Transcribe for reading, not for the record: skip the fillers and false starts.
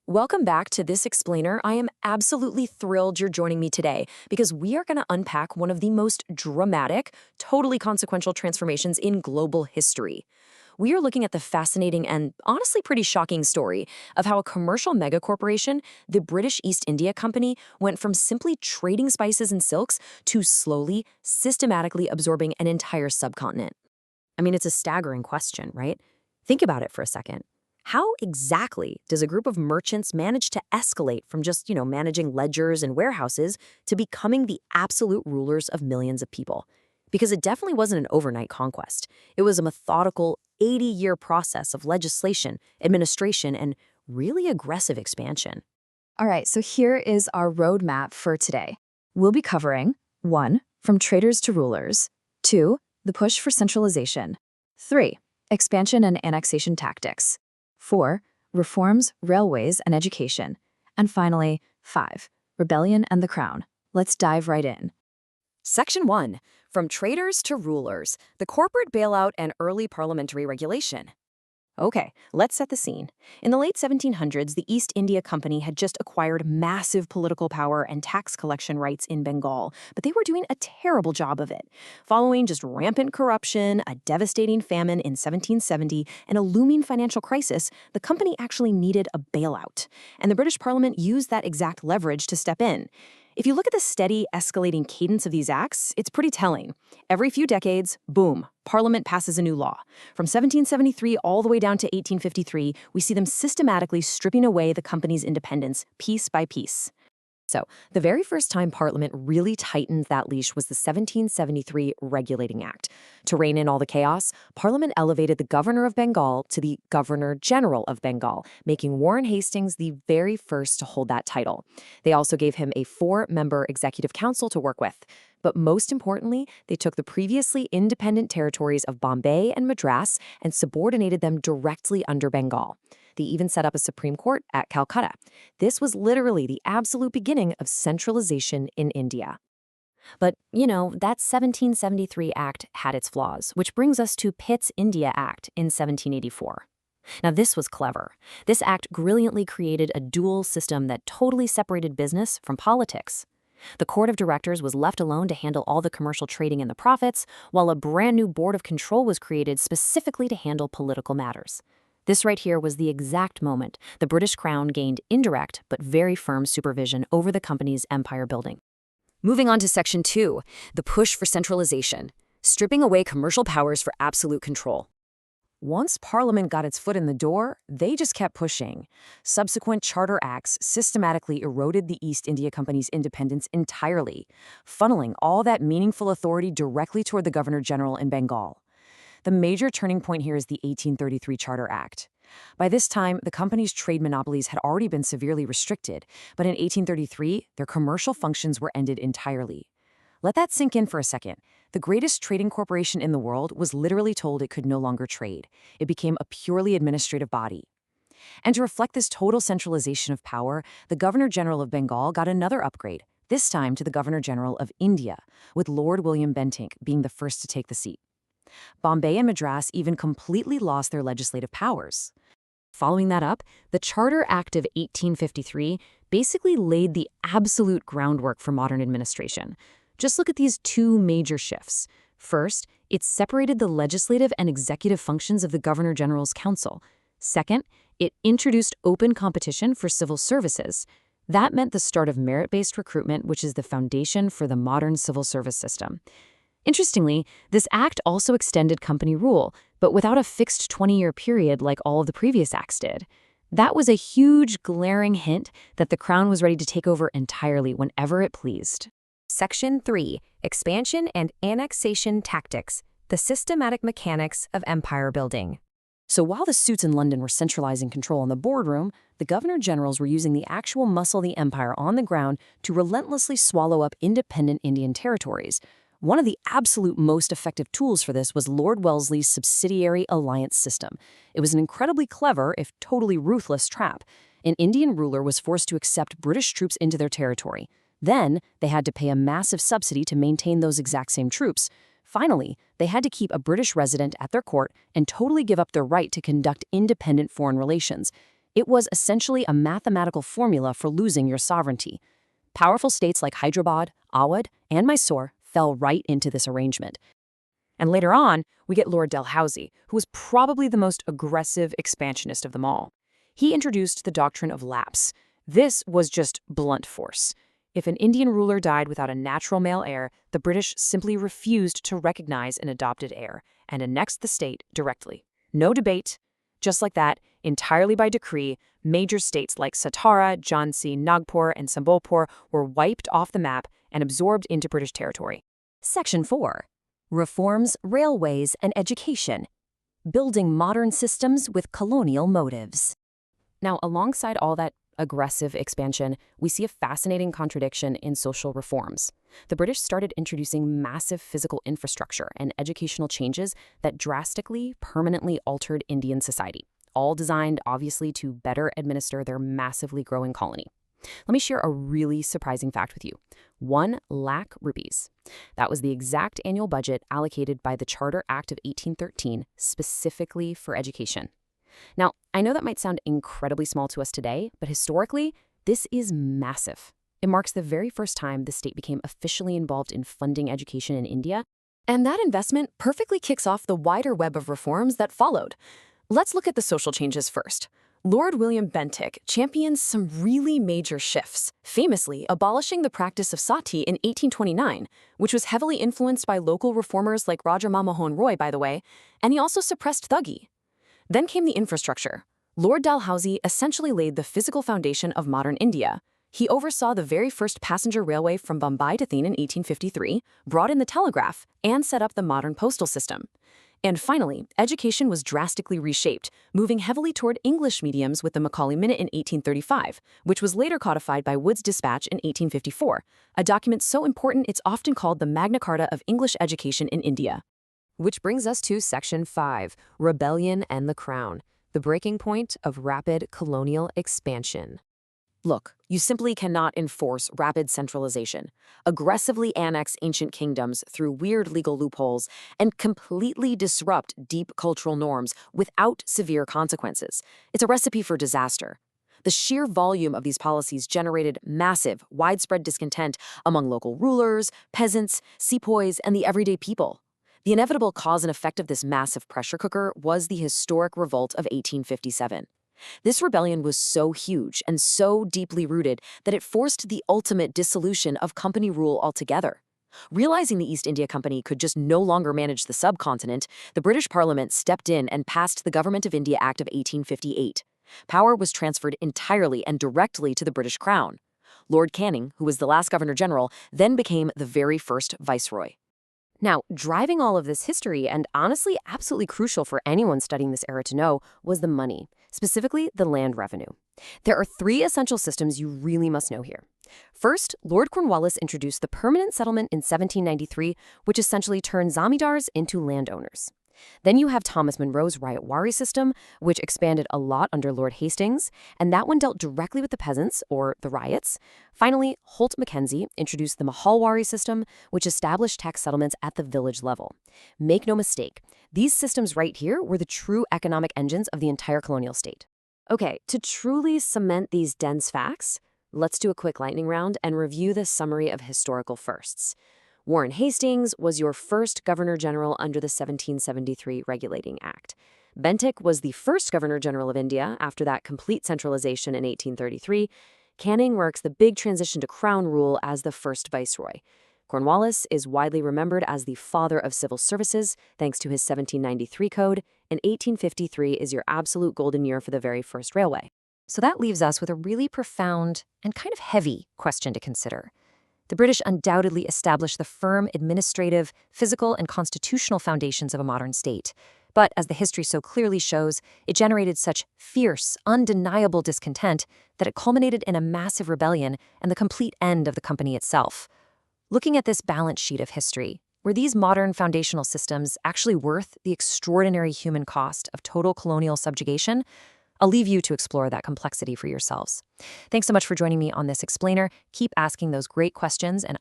Welcome back to This Explainer. I am absolutely thrilled you're joining me today because we are going to unpack one of the most dramatic, totally consequential transformations in global history. We are looking at the fascinating and honestly pretty shocking story of how a commercial megacorporation, the British East India Company, went from simply trading spices and silks to slowly, systematically absorbing an entire subcontinent. I mean, it's a staggering question, right? Think about it for a second. How exactly does a group of merchants manage to escalate from just, managing ledgers and warehouses to becoming the absolute rulers of millions of people? Because it definitely wasn't an overnight conquest. It was a methodical 80-year process of legislation, administration, and really aggressive expansion. All right, so here is our roadmap for today. We'll be covering 1. From traders to rulers, 2. The push for centralization, 3. Expansion and annexation tactics, 4. Reforms, railways, and education, and finally, 5. Rebellion and the crown. Let's dive right in. Section 1. From traders to rulers, the corporate bailout and early parliamentary regulation. Okay, let's set the scene. In the late 1700s, the East India Company had just acquired massive political power and tax collection rights in Bengal, but they were doing a terrible job of it. Following just rampant corruption, a devastating famine in 1770, and a looming financial crisis, the company actually needed a bailout. And the British Parliament used that exact leverage to step in. If you look at the steady, escalating cadence of these acts, it's pretty telling. Every few decades, boom, Parliament passes a new law. From 1773 all the way down to 1853, we see them systematically stripping away the company's independence piece by piece. So, the very first time Parliament really tightened that leash was the 1773 Regulating Act. To rein in all the chaos, Parliament elevated the Governor of Bengal to the Governor-General of Bengal, making Warren Hastings the very first to hold that title. They also gave him a 4-member executive council to work with. But most importantly, they took the previously independent territories of Bombay and Madras and subordinated them directly under Bengal. They even set up a Supreme Court at Calcutta. This was literally the absolute beginning of centralization in India. But, that 1773 Act had its flaws, which brings us to Pitt's India Act in 1784. Now, this was clever. This act brilliantly created a dual system that totally separated business from politics. The court of directors was left alone to handle all the commercial trading and the profits, while a brand new board of control was created specifically to handle political matters. This right here was the exact moment the British Crown gained indirect but very firm supervision over the company's empire building. Moving on to Section 2, the push for centralization, stripping away commercial powers for absolute control. Once Parliament got its foot in the door, they just kept pushing. Subsequent charter acts systematically eroded the East India Company's independence entirely, funneling all that meaningful authority directly toward the Governor-General in Bengal. The major turning point here is the 1833 Charter Act. By this time, the company's trade monopolies had already been severely restricted, but in 1833, their commercial functions were ended entirely. Let that sink in for a second. The greatest trading corporation in the world was literally told it could no longer trade. It became a purely administrative body. And to reflect this total centralization of power, the Governor-General of Bengal got another upgrade, this time to the Governor-General of India, with Lord William Bentinck being the first to take the seat. Bombay and Madras even completely lost their legislative powers. Following that up, the Charter Act of 1853 basically laid the absolute groundwork for modern administration. Just look at these two major shifts. First, it separated the legislative and executive functions of the Governor-General's Council. Second, it introduced open competition for civil services. That meant the start of merit-based recruitment, which is the foundation for the modern civil service system. Interestingly, this act also extended company rule, but without a fixed 20-year period like all of the previous acts did. That was a huge, glaring hint that the Crown was ready to take over entirely whenever it pleased. Section 3. Expansion and Annexation Tactics, the Systematic Mechanics of Empire Building. So while the suits in London were centralizing control in the boardroom, the governor-generals were using the actual muscle of the empire on the ground to relentlessly swallow up independent Indian territories. One of the absolute most effective tools for this was Lord Wellesley's subsidiary alliance system. It was an incredibly clever, if totally ruthless, trap. An Indian ruler was forced to accept British troops into their territory. Then, they had to pay a massive subsidy to maintain those exact same troops. Finally, they had to keep a British resident at their court and totally give up their right to conduct independent foreign relations. It was essentially a mathematical formula for losing your sovereignty. Powerful states like Hyderabad, Awadh, and Mysore fell right into this arrangement. And later on, we get Lord Dalhousie, who was probably the most aggressive expansionist of them all. He introduced the doctrine of lapse. This was just blunt force. If an Indian ruler died without a natural male heir, the British simply refused to recognize an adopted heir and annexed the state directly. No debate. Just like that, entirely by decree, major states like Satara, Jhansi, Nagpur, and Sambalpur were wiped off the map and absorbed into British territory. Section 4. Reforms, Railways, and Education. Building modern systems with colonial motives. Now, alongside all that aggressive expansion, we see a fascinating contradiction in social reforms. The British started introducing massive physical infrastructure and educational changes that drastically, permanently altered Indian society, all designed, obviously, to better administer their massively growing colony. Let me share a really surprising fact with you. 1 lakh rupees. That was the exact annual budget allocated by the Charter Act of 1813 specifically for education. Now, I know that might sound incredibly small to us today, but historically, this is massive. It marks the very first time the state became officially involved in funding education in India, and that investment perfectly kicks off the wider web of reforms that followed. Let's look at the social changes first. Lord William Bentinck championed some really major shifts, famously abolishing the practice of sati in 1829, which was heavily influenced by local reformers like Raja Rammohun Roy, by the way, and he also suppressed thuggee. Then came the infrastructure. Lord Dalhousie essentially laid the physical foundation of modern India. He oversaw the very first passenger railway from Bombay to Thane in 1853, brought in the telegraph, and set up the modern postal system. And finally, education was drastically reshaped, moving heavily toward English mediums with the Macaulay Minute in 1835, which was later codified by Wood's Dispatch in 1854, a document so important it's often called the Magna Carta of English education in India. Which brings us to Section 5, Rebellion and the Crown, the breaking point of rapid colonial expansion. Look, you simply cannot enforce rapid centralization, aggressively annex ancient kingdoms through weird legal loopholes, and completely disrupt deep cultural norms without severe consequences. It's a recipe for disaster. The sheer volume of these policies generated massive, widespread discontent among local rulers, peasants, sepoys, and the everyday people. The inevitable cause and effect of this massive pressure cooker was the historic revolt of 1857. This rebellion was so huge and so deeply rooted that it forced the ultimate dissolution of company rule altogether. Realizing the East India Company could just no longer manage the subcontinent, the British Parliament stepped in and passed the Government of India Act of 1858. Power was transferred entirely and directly to the British Crown. Lord Canning, who was the last Governor-General, then became the very first Viceroy. Now, driving all of this history, and honestly absolutely crucial for anyone studying this era to know, was the money, specifically the land revenue. There are 3 essential systems you really must know here. First, Lord Cornwallis introduced the permanent settlement in 1793, which essentially turned zamindars into landowners. Then you have Thomas Monroe's Ryotwari system, which expanded a lot under Lord Hastings, and that one dealt directly with the peasants, or the ryots. Finally, Holt Mackenzie introduced the Mahalwari system, which established tax settlements at the village level. Make no mistake, these systems right here were the true economic engines of the entire colonial state. Okay, to truly cement these dense facts, let's do a quick lightning round and review the summary of historical firsts. Warren Hastings was your first Governor-General under the 1773 Regulating Act. Bentinck was the first Governor-General of India after that complete centralization in 1833. Canning marks the big transition to Crown rule as the first Viceroy. Cornwallis is widely remembered as the father of civil services, thanks to his 1793 code, and 1853 is your absolute golden year for the very first railway. So that leaves us with a really profound and kind of heavy question to consider. The British undoubtedly established the firm administrative, physical, and constitutional foundations of a modern state. But as the history so clearly shows, it generated such fierce, undeniable discontent that it culminated in a massive rebellion and the complete end of the company itself. Looking at this balance sheet of history, were these modern foundational systems actually worth the extraordinary human cost of total colonial subjugation? I'll leave you to explore that complexity for yourselves. Thanks so much for joining me on this explainer. Keep asking those great questions, and